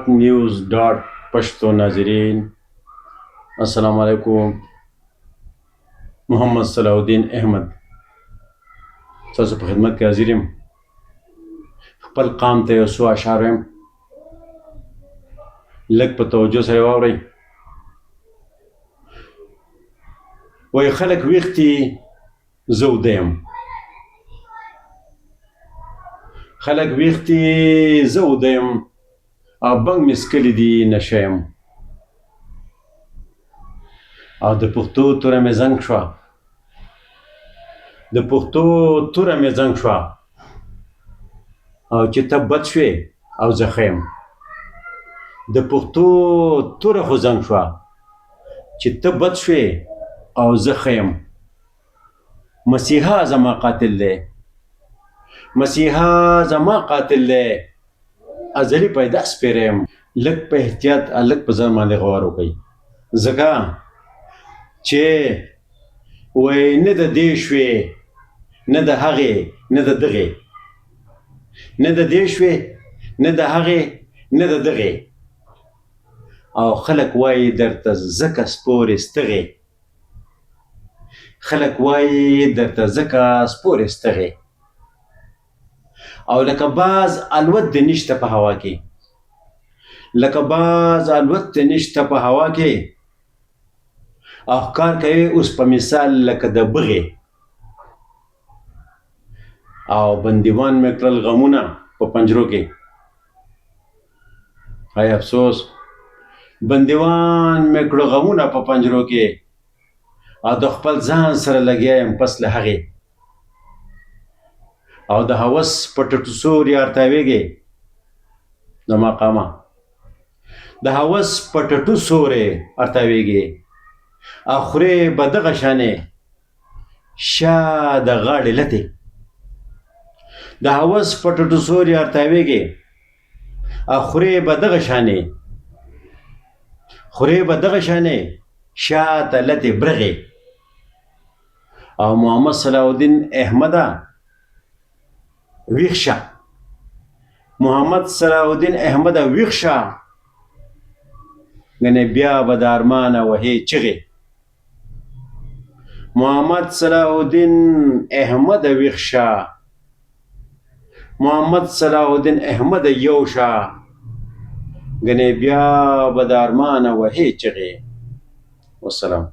News dot Pashto नाजरीन अस्सलाम वालेकुम। मोहम्मद सलाउद्दीन अहमद तاسو په خدمت کې حاضر یم. خپل قام ته یو څو اشعار وایم، لږ په توجه سره واورئ. وایي خلک ویښ دي زه وده یم، خلک ویښ دي زه وده یم او بنګ مې څکلي دي نشه یم. او د پښتو توره مې زنګ شوه، د پښتو توره مې زنګ شوه، او چې ته بد شوې او زه ښه یم. د پښتو توره خو زنګ شوه چې ته بد شوې او زه ښه یم. مسیحا زما قاتل دی، مسیحا زما قاتل دی، ازلي پیدا سپیره یم. لږ په احتیاط لږ په ځان باندې غور وکړئ، ځکه چې وایي نه د دې شوې نه د هغې نه د دغې، نه د دې شوې نه د هغې نه د دغې، او خلک وایي درته ځکه سپورې ستغې، خلک وایي درته ځکه سپورې ستغې. او لکه باز الوت دې نشته په هوا کې، لکه باز الوت دې نشته په هوا کې، او ښکار کوي اوس په مثال لکه د بغې. او بندیوان مې کړل غمونه په پنجرو کې، هی افسوس بندیوان مې کړل غمونه په پنجرو کې، او د خپل ځان سره لګیا یم پس له هغې. او د هوس په ټټو سوري ارتاویږي زما قامه، د هوس په ټټو سوري ارتاویږي، او خورې به دغه شانې شا د غاړې لتې. د هوس په ټټو سوري ارتاویږي، او خورې به دغه شانې، خورې به دغه شانې شا ته لتې برغې. او محمد صلاح الدین احمده ویښ شه، محمد صلاح الدین احمده ویښ شه، ګنې بیا به د ارمانه وهې چغې. محمد صلاح الدین احمده ویښ شه، محمد صلاح الدین احمده یو شه، ګنې بیا به د ارمانه وهې چغې. والسلام.